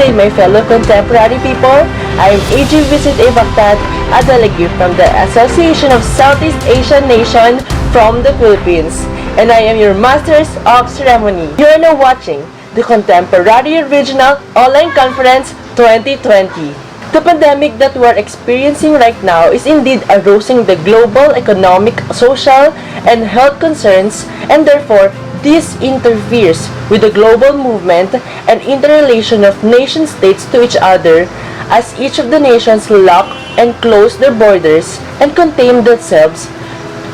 day, my fellow contemporary people. I am AG Visit Evactat, a delegate from the Association of Southeast Asian Nations from the Philippines, and I am your Masters of Ceremony. You are now watching the Contemporary Regional Online Conference 2020. The pandemic that we are experiencing right now is indeed arousing the global economic, social, and health concerns, and therefore, this interferes with the global movement and interrelation of nation-states to each other, as each of the nations lock and close their borders and contain themselves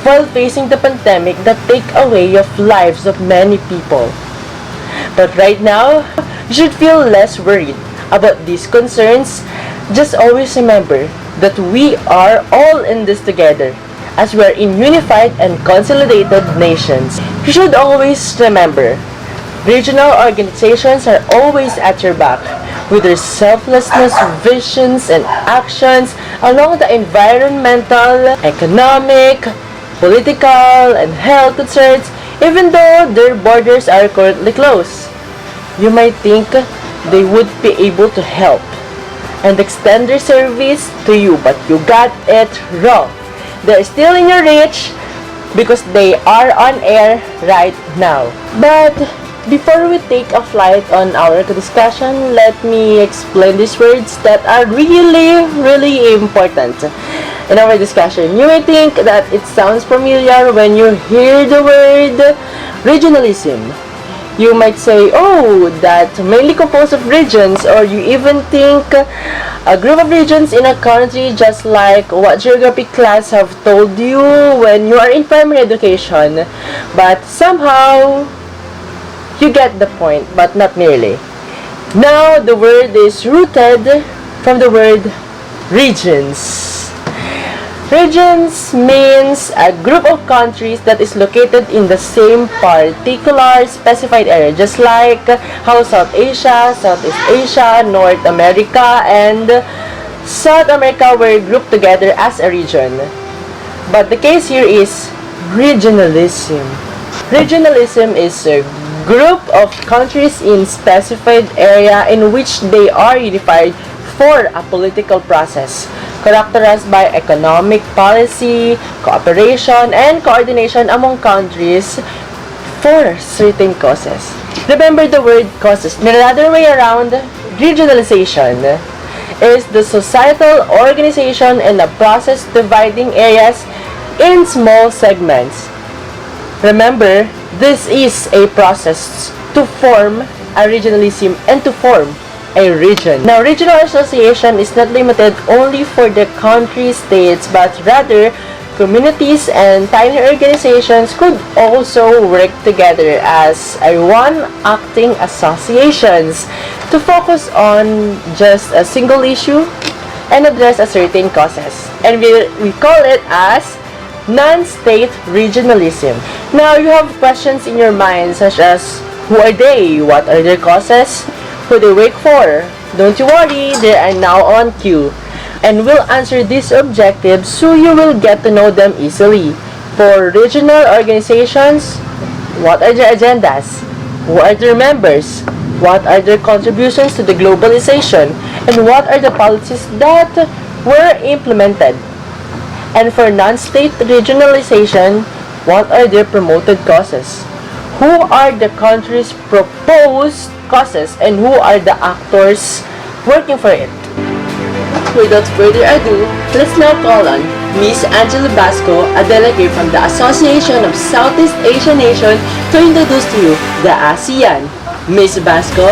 while facing the pandemic that take away of lives of many people. But right now, you should feel less worried about these concerns. Just always remember that we are all in this together, as we are in unified and consolidated nations. You should always remember, regional organizations are always at your back, with their selflessness, visions, and actions along the environmental, economic, political, and health concerns, even though their borders are currently closed. You might think they would be able to help and extend their service to you, but you got it wrong. They're still in your reach because they are on air right now. But before we take a flight on our discussion, let me explain these words that are really important in our discussion. You may think that it sounds familiar when you hear the word regionalism. You might say, oh, that mainly composed of regions, or you even think a group of regions in a country, just like what geography class have told you when you are in primary education. But somehow, you get the point, but not nearly. Now, the word is rooted from the word regions. Regions means a group of countries that is located in the same particular specified area, just like how South Asia, Southeast Asia, North America, and South America were grouped together as a region. But the case here is regionalism. Regionalism is a group of countries in specified area in which they are unified for a political process, characterized by economic policy, cooperation, and coordination among countries for certain causes. Remember the word causes. The other way around, regionalization is the societal organization and a process dividing areas in small segments. Remember, this is a process to form a regionalism and to form a region. Now, regional association is not limited only for the country states, but rather communities and tiny organizations could also work together as a one acting associations to focus on just a single issue and address a certain causes. And we call it as non-state regionalism. Now, you have questions in your mind such as, who are they? What are their causes? Who they work for? Don't you worry, they are now on queue, and we'll answer these objectives so you will get to know them easily. For regional organizations, what are their agendas? Who are their members? What are their contributions to the globalization? And what are the policies that were implemented? And for non-state regionalization, what are their promoted causes? Who are the country's proposed causes, and who are the actors working for it? Without further ado, let's now call on Ms. Angela Basco, a delegate from the Association of Southeast Asian Nations, to introduce to you the ASEAN. Ms. Basco?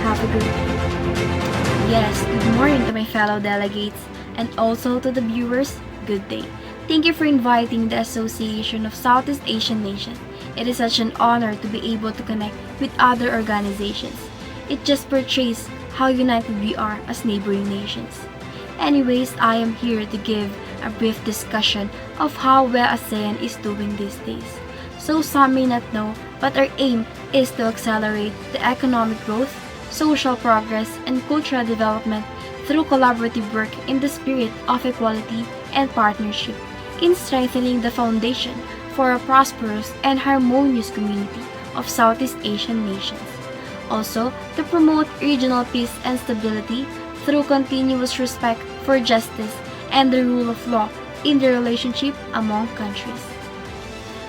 Have a good day. Yes, good morning to my fellow delegates, and also to the viewers, good day. Thank you for inviting the Association of Southeast Asian Nations. It is such an honor to be able to connect with other organizations. It just portrays how united we are as neighboring nations. Anyways, I am here to give a brief discussion of how well ASEAN is doing these days. So some may not know, but our aim is to accelerate the economic growth, social progress, and cultural development through collaborative work in the spirit of equality and partnership, in strengthening the foundation for a prosperous and harmonious community of Southeast Asian nations. Also, to promote regional peace and stability through continuous respect for justice and the rule of law in the relationship among countries.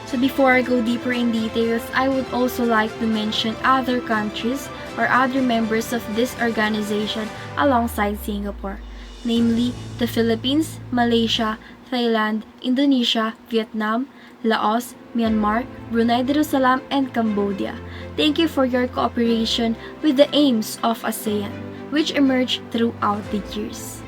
So before I go deeper in details, I would also like to mention other countries or other members of this organization alongside Singapore, namely the Philippines, Malaysia, Thailand, Indonesia, Vietnam, Laos, Myanmar, Brunei Darussalam, and Cambodia. Thank you for your cooperation with the aims of ASEAN, which emerged throughout the years.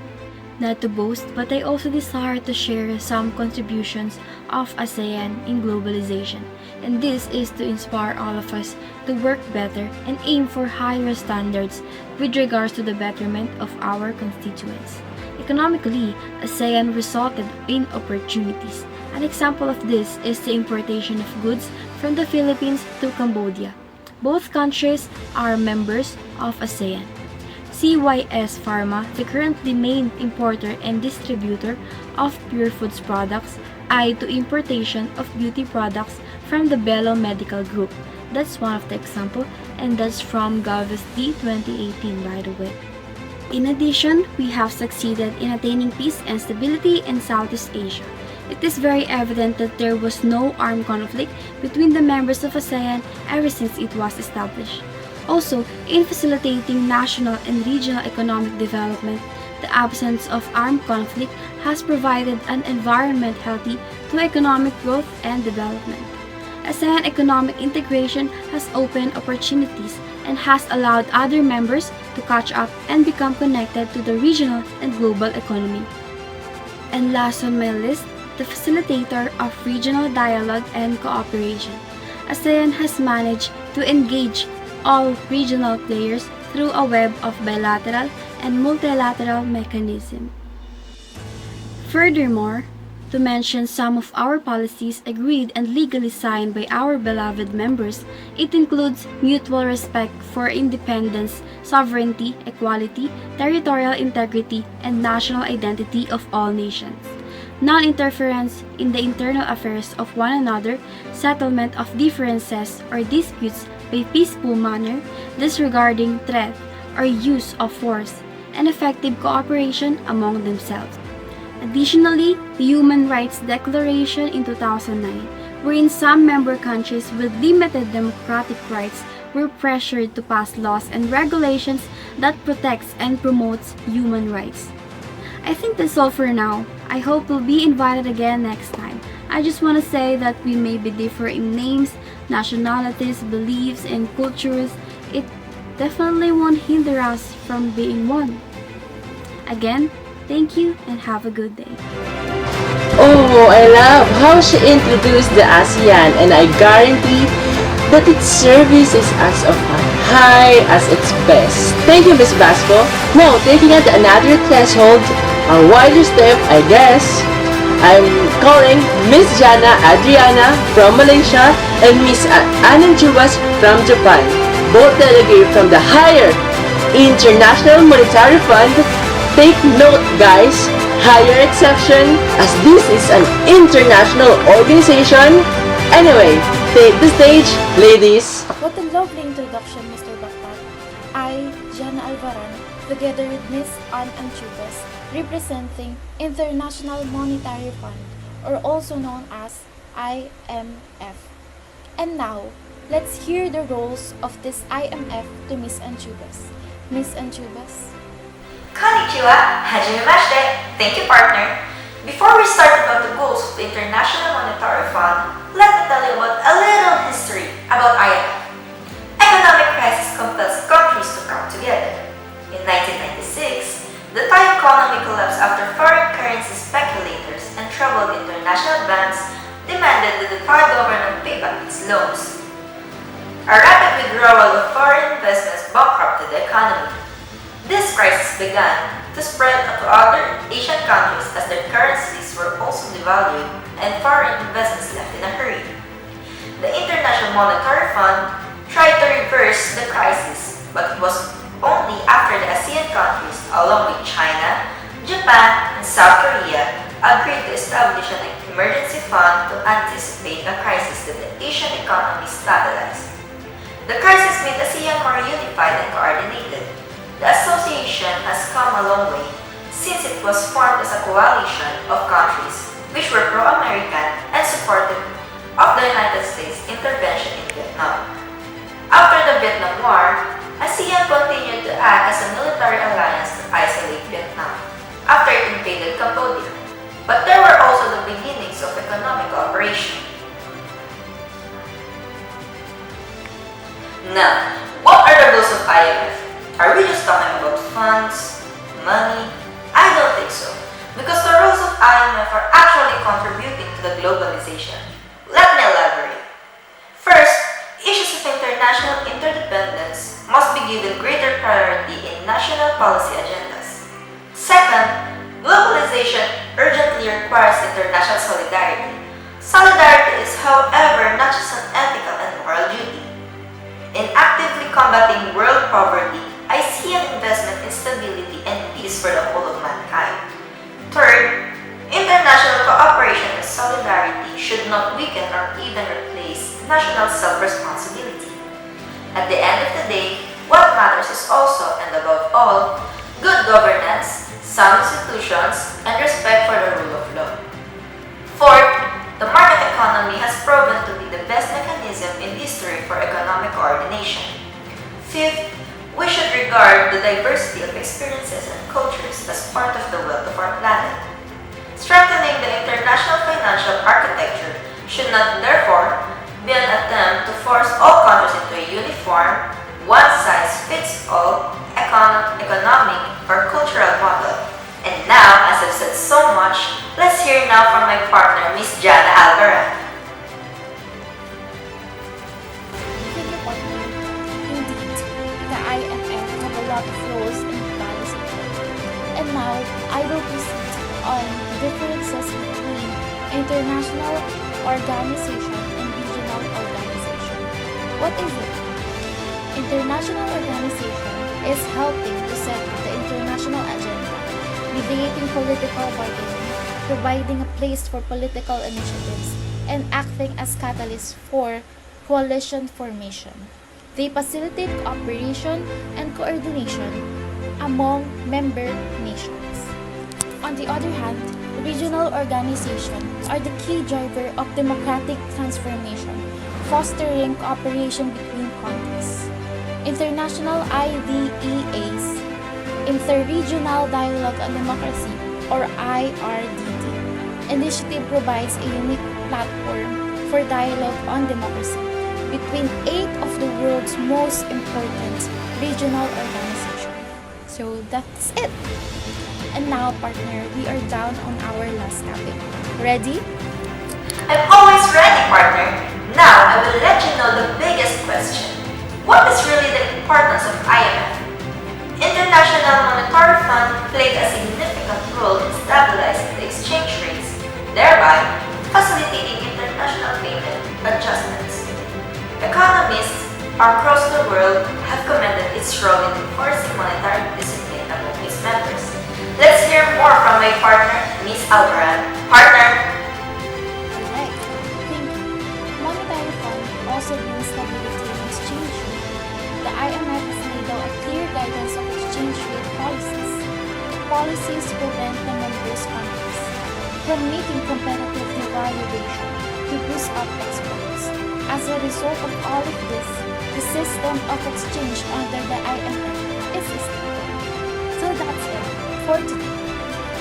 Not to boast, but I also desire to share some contributions of ASEAN in globalization, and this is to inspire all of us to work better and aim for higher standards with regards to the betterment of our constituents. Economically, ASEAN resulted in opportunities. An example of this is the importation of goods from the Philippines to Cambodia. Both countries are members of ASEAN. CYS Pharma, the currently main importer and distributor of pure foods products, eyed to importation of beauty products from the Bello Medical Group. That's one of the example, and that's from GovSD 2018, by the way. In addition, we have succeeded in attaining peace and stability in Southeast Asia. It is very evident that there was no armed conflict between the members of ASEAN ever since it was established. Also, in facilitating national and regional economic development, the absence of armed conflict has provided an environment healthy to economic growth and development. ASEAN economic integration has opened opportunities and has allowed other members to catch up and become connected to the regional and global economy. And last on my list, the facilitator of regional dialogue and cooperation. ASEAN has managed to engage all regional players through a web of bilateral and multilateral mechanisms. Furthermore, to mention some of our policies agreed and legally signed by our beloved members, it includes mutual respect for independence, sovereignty, equality, territorial integrity, and national identity of all nations, non-interference in the internal affairs of one another, settlement of differences or disputes by peaceful manner, disregarding threat or use of force, and effective cooperation among themselves. Additionally, the Human Rights Declaration in 2009, wherein some member countries with limited democratic rights were pressured to pass laws and regulations that protects and promotes human rights. I think that's all for now. I hope we'll be invited again next time. I just want to say that we may be different in names, nationalities, beliefs, and cultures. It definitely won't hinder us from being one. Again, thank you and have a good day. Oh, I love how she introduced the ASEAN, and I guarantee that its service is as of high as its best. Thank you, Miss Basco. Now, taking it another threshold, a wider step, I guess. I'm calling Miss Jana Adriana from Malaysia and Miss Anand Juwas from Japan, both delegates from the higher International Monetary Fund. Take note, guys, higher exception, as this is an international organization. Anyway, take the stage, ladies. What a lovely introduction, Mr. Baktat. I, Jana Alvaran, together with Miss Ann Anchubas, representing International Monetary Fund, or also known as IMF. And now, let's hear the roles of this IMF to Miss Anchubas. Miss Anchubas. Konnichiwa, hajimemashite. Thank you, partner. Before we start about the goals of the International Monetary Fund, let me tell you about a little history about IMF. Economic crisis compels countries to come together. In 1996, the Thai economy collapsed after foreign currency speculators and troubled international banks demanded that the Thai government pay back its loans. A rapid withdrawal of foreign investments bankrupted the economy. This crisis began to spread to other Asian countries as their currencies were also devalued and foreign investments left in a hurry. The International Monetary Fund tried to reverse the crisis, but it was only after the ASEAN countries, along with China, Japan, and South Korea, agreed to establish an emergency fund to anticipate a crisis that the Asian economy stabilized. The crisis made ASEAN more come a long way since it was formed as a coalition of countries which were pro-American and supportive of the United States intervention in Vietnam. After the Vietnam War, ASEAN continued to act as a military alliance to isolate Vietnam after it invaded Cambodia. But there were also the beginnings of economic cooperation. Now, what are the goals of IMF? Are we just talking about funds, money? I don't think so, because the roles of IMF are actually contributing to the globalization. Let me elaborate. First, issues of international interdependence must be given greater priority in national policy agendas. Second, globalization urgently requires international solidarity. Solidarity is, however, not just an ethical and moral duty. In actively combating world poverty, I see an investment in stability and peace for the whole of mankind. Third, international cooperation and solidarity should not weaken or even replace national self-responsibility. At the end of the day, what matters is also, and above all, good governance, sound institutions, and respect for the rule of law. Fourth, the market economy has proven to be the best mechanism in history for economic coordination. Fifth, we should regard the diversity of experiences and cultures as part of the wealth of our planet. Strengthening the international financial architecture should not, therefore, be an attempt to force all countries into a uniform, one-size-fits-all economic or cultural model. And now, as I've said so much, let's hear now from my partner, Miss Jana Alvarez. Thank you, partner. Indeed, the IMF have a lot of roles in policy. And now, I will proceed on differences between international organization and regional organization. What is it? International organization is helping to set the international agenda, mediating political bargaining, providing a place for political initiatives, and acting as catalysts for coalition formation. They facilitate cooperation and coordination among member nations. On the other hand, regional organizations are the key driver of democratic transformation, fostering cooperation between countries. International IDEAs, Interregional Dialogue on Democracy, or IRDD, initiative provides a unique platform for dialogue on democracy between 8 of the world's most important regional organizations. So that's it. And now, partner, we are down on our last topic. Ready? I'm always ready, partner. Now, I will let you know the biggest question. What is really the importance of IMF? International Monetary Fund played a significant role in stabilizing the exchange rates, thereby facilitating international payment adjustments. Economists across the world have commended its role in enforcing monetary discipline among its members. Let's hear more from my partner, Ms. Alvarez. Partner! Alright, thank you. Monetary Fund also brings stability in exchange rate. The IMF has laid out a clear guidance of exchange rate policies. Policies prevent the members' countries from making competitive devaluation to boost up exports. As a result of all of this, the system of exchange under the IMF is stable. So that's it for today.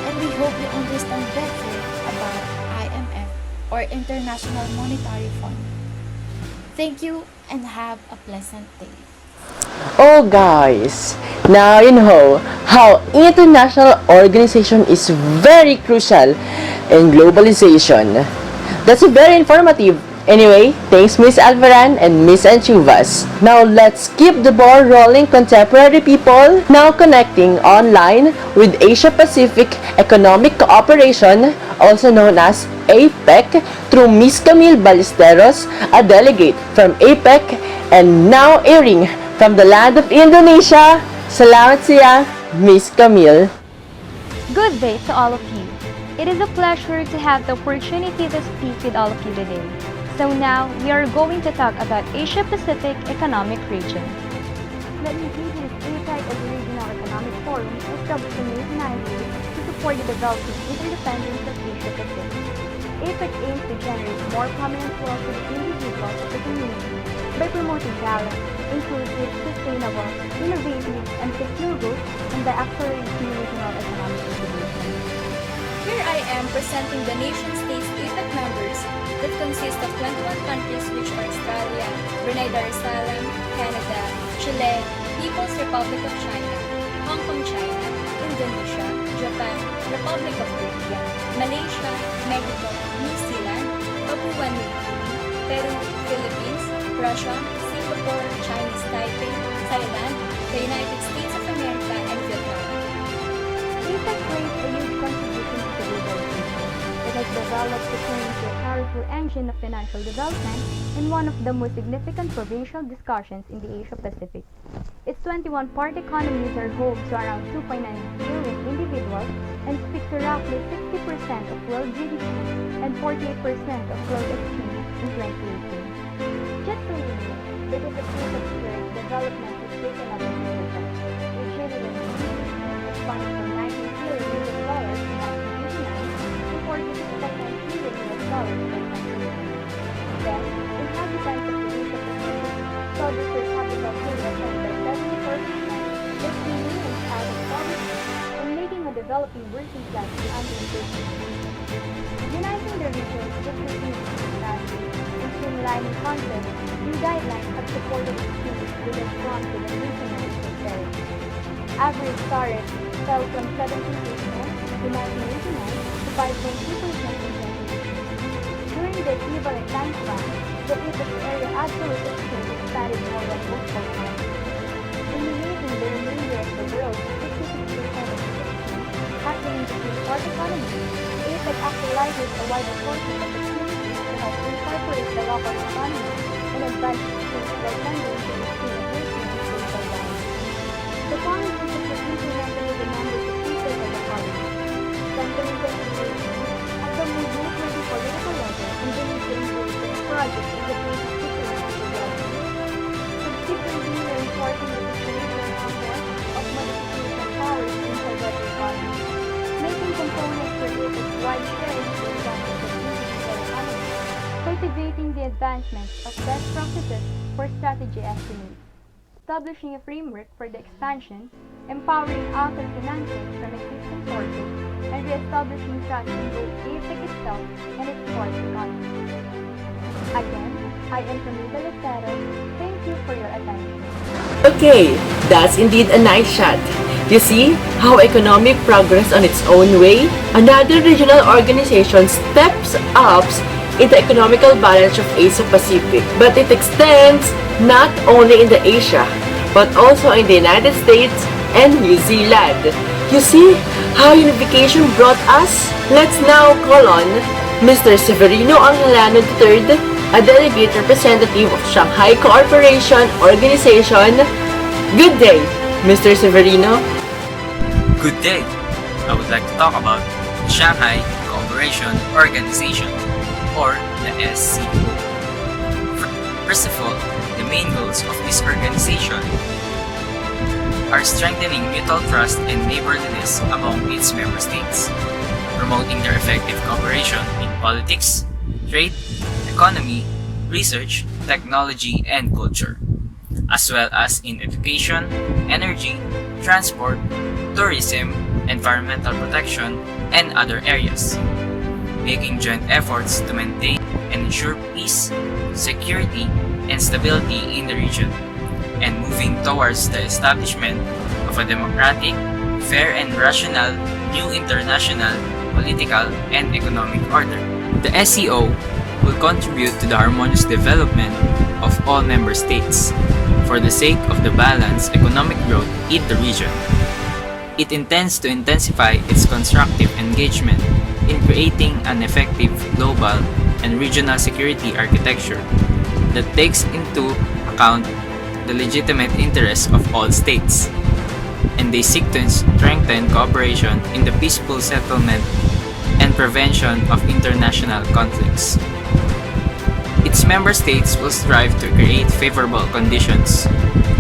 And we hope you understand better about IMF or International Monetary Fund. Thank you and have a pleasant day. Oh guys, now you know how international organization is very crucial in globalization. That's very informative. Anyway, thanks Miss Alvaran and Miss Anchuvas. Now let's keep the ball rolling, contemporary people. Now connecting online with Asia Pacific Economic Cooperation, also known as APEC, through Miss Camille Ballesteros, a delegate from APEC, and now airing from the land of Indonesia. Salamat siya, Miss Camille. Good day to all of you. It is a pleasure to have the opportunity to speak with all of you today. So now, we are going to talk about Asia Pacific Economic Region. that engages APEC as a regional economic forum established in 1898 to support the developing interdependence of Asia Pacific. APEC aims to generate more prominent role to the individuals of the community by promoting balanced, inclusive, sustainable, innovative, and secure growth and by accelerating regional economic integration. Here I am presenting the nation-states APEC members that consist of 21 countries which are Australia, Brunei Darussalam, Canada, Chile, People's Republic of China, Hong Kong, China, Indonesia, Japan, Republic of Korea, Malaysia, Mexico, New Zealand, Papua New Guinea, Peru, Philippines, Russia, Singapore, Chinese Taipei, Thailand, the United States of America, and Vietnam. APEC plays a huge contribution to globalization. It has developed to turn into a powerful engine of financial development and one of the most significant provincial discussions in the Asia Pacific. Its 21-part economies are home to around 2.9 billion individuals and speak to roughly 60% of world GDP and 48% of world exchange in 2018. Just so you know, that is a proof of spirit development has taken up in Asia. Regionalism was funded from $19 billion in 1989 to $46.9 billion by 2018. Then, inhabitants of the Asia Pacific saw the per capita growth by 74%, lifting millions out of poverty and making a developing working class the undertaking. Uniting the region's different nationalities and streamlining concepts and guidelines have supported exchange with a strong to the regional prosperity. Average tariff fell from 17% in 1989 to 5.2% in 2018. During the equivalent time span, the APEC area absolute exchange expanded more than multiple times. Eliminating the remainder of the world, 66% of the exchange, happening between part economies, APEC actualizes a wider portion of opportunities to help incorporate the local economy and advance exchange while tending to the sustainability and social balance. The policies that were implemented with the members of APEC are the following: strengthening consideration at the movement political level and bringing to embrace the project in the basic security development. Subsequently, reinforcing the situational concept of modification powers inside the economy, making components for APEC's wide sharing to examples of individual economy, cultivating the advancement of best practices for strategy estimates, establishing a framework for the expansion, empowering outer financing from existing sources, and re-establishing trust in both APEC itself and its core economy. Again, I am Camila Lucero. Thank you for your attention. Okay, that's indeed a nice shot. You see how economic progress on its own way, another regional organization steps up in the economical balance of Asia Pacific, but it extends not only in the Asia, but also in the United States and New Zealand. You see how unification brought us? Let's now call on Mr. Severino Angelano III, a delegate representative of Shanghai Cooperation Organization. Good day, Mr. Severino. Good day. I would like to talk about the Shanghai Cooperation Organization, or the SCO. First of all, the main goals of this organization are strengthening mutual trust and neighborliness among its member states, promoting their effective cooperation in politics, trade, economy, research, technology, and culture, as well as in education, energy, transport, tourism, environmental protection, and other areas, making joint efforts to maintain and ensure peace, security, and stability in the region, and moving towards the establishment of a democratic, fair, and rational new international political and economic order. The SCO will contribute to the harmonious development of all member states for the sake of the balanced economic growth in the region. It intends to intensify its constructive engagement in creating an effective global and regional security architecture that takes into account the legitimate interests of all states, and they seek to strengthen cooperation in the peaceful settlement and prevention of international conflicts. Its member states will strive to create favorable conditions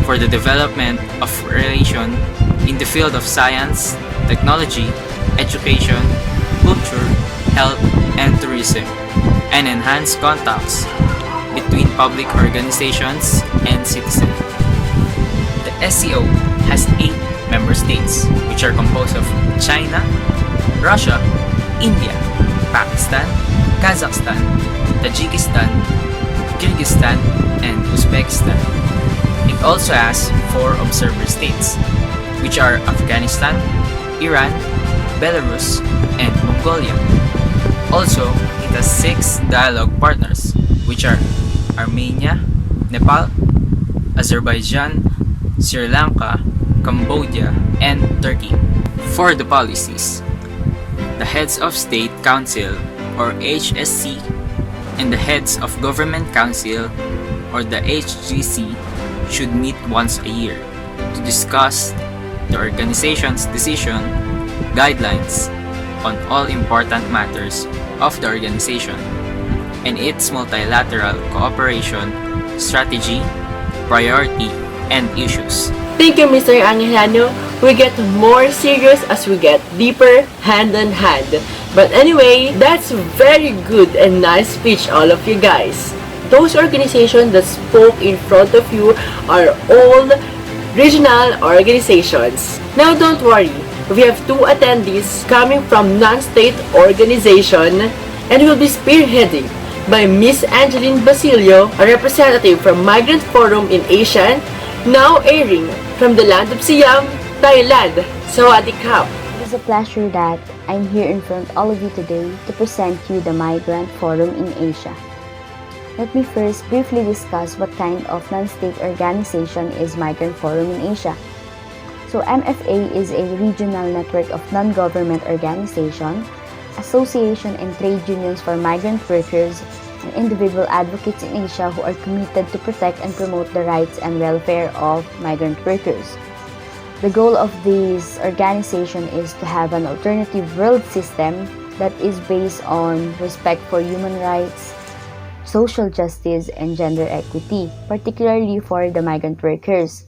for the development of relation in the field of science, technology, education, culture, health, and tourism, and enhance contacts between public organizations and citizens. The SCO has 8 member states, which are composed of China, Russia, India, Pakistan, Kazakhstan, Tajikistan, Kyrgyzstan, and Uzbekistan. It also has 4 observer states, which are Afghanistan, Iran, Belarus, and Mongolia. Also, it has 6 dialogue partners, which are Armenia, Nepal, Azerbaijan, Sri Lanka, Cambodia, and Turkey. For the policies, the Heads of State Council or HSC and the Heads of Government Council or the HGC should meet once a year to discuss the organization's decision, guidelines on all important matters of the organization and its multilateral cooperation, strategy, priority, and issues. Thank you, Mr. Angeliano. We get more serious as we get deeper hand in hand. But anyway, that's very good and nice speech, all of you guys. Those organizations that spoke in front of you are all regional organizations. Now don't worry, we have 2 attendees coming from non-state organization and will be spearheading by Miss Angeline Basilio, a representative from Migrant Forum in Asia, now airing from the land of Siam, Thailand. Sawadee Krap. It is a pleasure that I'm here in front of all of you today to present you the Migrant Forum in Asia. Let me first briefly discuss what kind of non-state organization is Migrant Forum in Asia. So MFA is a regional network of non-government organization, association and trade unions for migrant workers, and individual advocates in Asia who are committed to protect and promote the rights and welfare of migrant workers. The goal of this organization is to have an alternative world system that is based on respect for human rights, social justice, and gender equity, particularly for the migrant workers.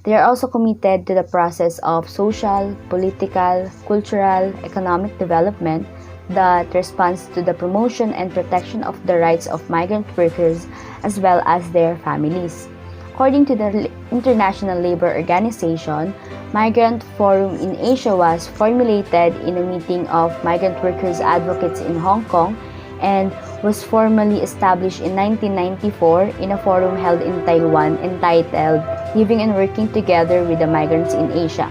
They are also committed to the process of social, political, cultural, economic development that responds to the promotion and protection of the rights of migrant workers as well as their families. According to the International Labour Organization, Migrant Forum in Asia was formulated in a meeting of migrant workers advocates in Hong Kong and was formally established in 1994 in a forum held in Taiwan entitled Living and Working Together with the Migrants in Asia.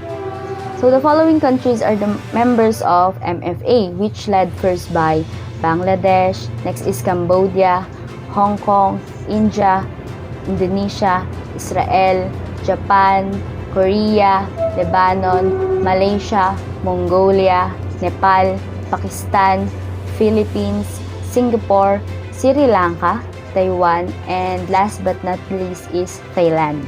So the following countries are the members of MFA, which led first by Bangladesh, next is Cambodia, Hong Kong, India, Indonesia, Israel, Japan, Korea, Lebanon, Malaysia, Mongolia, Nepal, Pakistan, Philippines, Singapore, Sri Lanka, Taiwan, and last but not least is Thailand.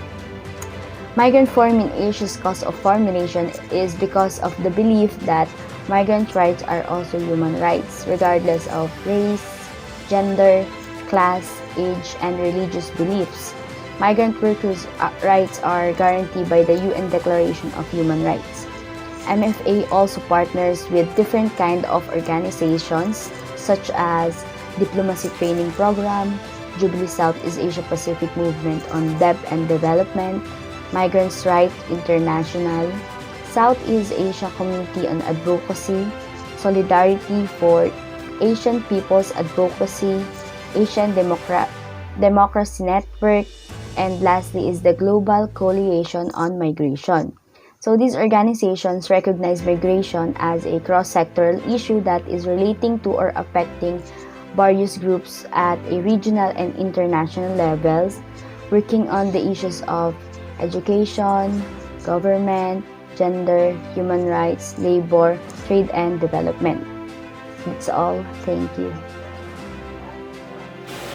Migrant Forum in Asia's cause of formulation is because of the belief that migrant rights are also human rights, regardless of race, gender, class, age, and religious beliefs. Migrant workers' rights are guaranteed by the UN Declaration of Human Rights. MFA also partners with different kinds of organizations such as Diplomacy Training Program, Jubilee Southeast Asia Pacific Movement on Debt and Development, Migrants' Rights International, Southeast Asia Committee on Advocacy, Solidarity for Asian People's Advocacy, Asian Democracy Network, and lastly is the Global Coalition on Migration. So these organizations recognize migration as a cross-sectoral issue that is relating to or affecting various groups at a regional and international levels, working on the issues of education, government, gender, human rights, labor, trade, and development. That's all. Thank you.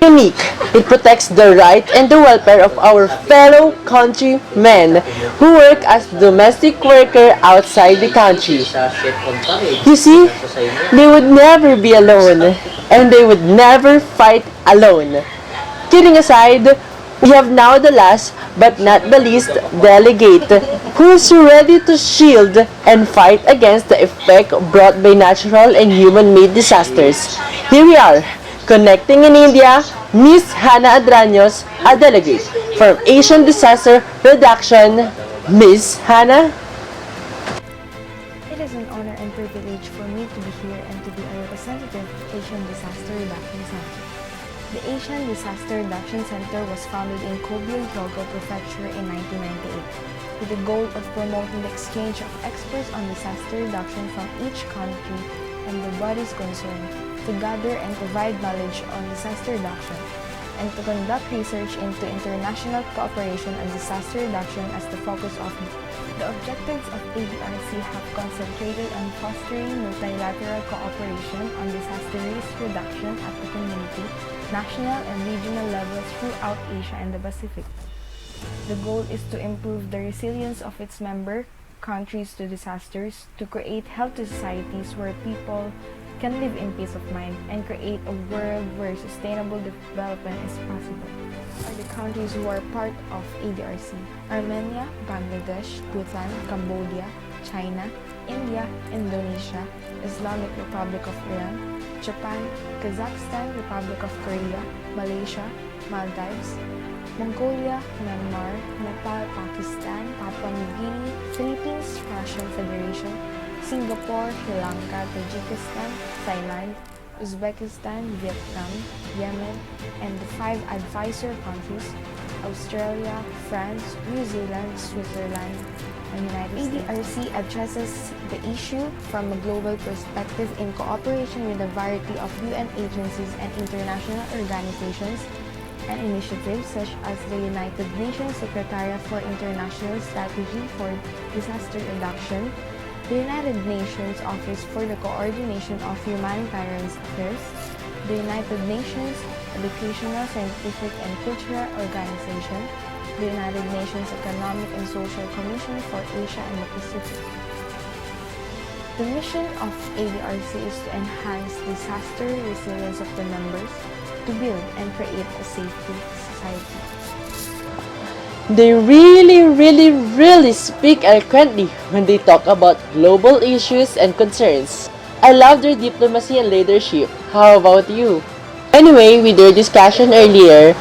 Unique. It protects the right and the welfare of our fellow countrymen who work as domestic worker outside the country. You see, they would never be alone and they would never fight alone. Kidding aside, We have now the last but not the least delegate who is ready to shield and fight against the effect brought by natural and human-made disasters. Here we are, connecting in India, Miss Hannah Adraños, a delegate from Asian Disaster Reduction. Miss Hannah? It is an honor and privilege for me to be here and to be a representative of Asian Disaster Reduction Center. The Asian Disaster Reduction Center was founded in Kobe, Hyogo Prefecture in 1998 with the goal of promoting the exchange of experts on disaster reduction from each country and the bodies concerned to gather and provide knowledge on disaster reduction and to conduct research into international cooperation on disaster reduction as the focus of the objectives of ADRC have concentrated on fostering multilateral cooperation on disaster risk reduction at the community, national and regional levels throughout Asia and the Pacific. The goal is to improve the resilience of its member countries to disasters, to create healthy societies where people can live in peace of mind, and create a world where sustainable development is possible. Are the countries who are part of ADRC: Armenia, Bangladesh, Bhutan, Cambodia, China, India, Indonesia, Islamic Republic of Iran, Japan, Kazakhstan, Republic of Korea, Malaysia, Maldives, Mongolia, Myanmar, Nepal, Pakistan, Papua New Guinea, Philippines, Russian Federation, Singapore, Sri Lanka, Tajikistan, Thailand, Uzbekistan, Vietnam, Yemen, and the 5 advisor countries, Australia, France, New Zealand, Switzerland, and United States. ADRC addresses the issue from a global perspective in cooperation with a variety of UN agencies and international organizations and initiatives such as the United Nations Secretariat for International Strategy for Disaster Reduction, the United Nations Office for the Coordination of Humanitarian Affairs, the United Nations Educational, Scientific and Cultural Organization, the United Nations Economic and Social Commission for Asia and the Pacific. The mission of ADRC is to enhance disaster resilience of the members, to build and create a safe society. They really speak eloquently when they talk about global issues and concerns. I love their diplomacy and leadership. How about you? Anyway, with their discussion earlier,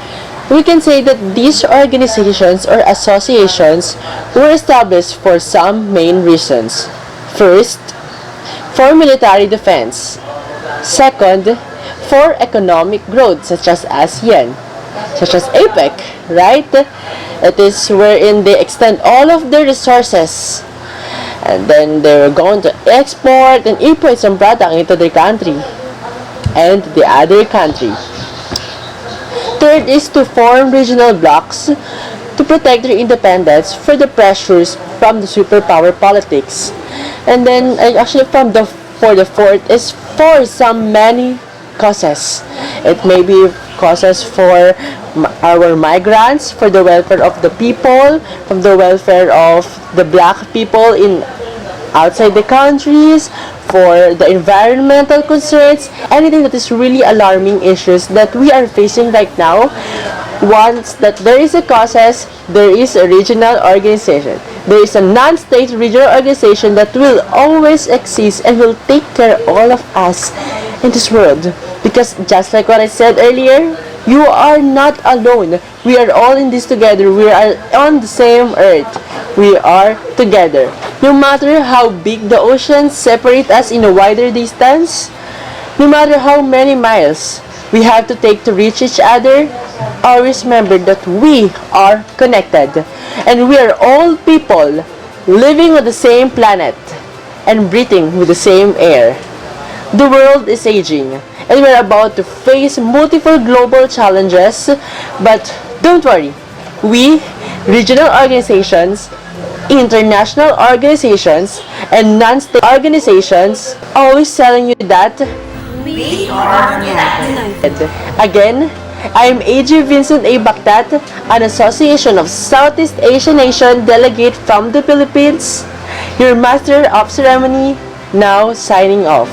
we can say that these organizations or associations were established for some main reasons. First, for military defense. Second, for economic growth such as ASEAN, such as APEC, right? It is wherein they extend all of their resources and then they're going to export and import some product into their country and the other country. Third is to form regional blocs to protect their independence for the pressures from the superpower politics. And then actually for the fourth is for some many causes. It may be causes for our migrants, for the welfare of the people, from the welfare of the black people in outside the countries, for the environmental concerns, anything that is really alarming issues that we are facing right now. Once that there is a causes, there is a regional organization. There is a non-state regional organization that will always exist and will take care of all of us in this world. Because just like what I said earlier, you are not alone. We are all in this together. We are on the same earth. We are together. No matter how big the oceans separate us in a wider distance, no matter how many miles we have to take to reach each other, always remember that we are connected. And we are all people living on the same planet and breathing with the same air. The world is aging, and we're about to face multiple global challenges, but don't worry. We, regional organizations, international organizations, and non-state organizations, always telling you that We are united. Again, I am A.J. Vincent A. Bactat, an Association of Southeast Asian Nation delegate from the Philippines, your Master of Ceremony, now signing off.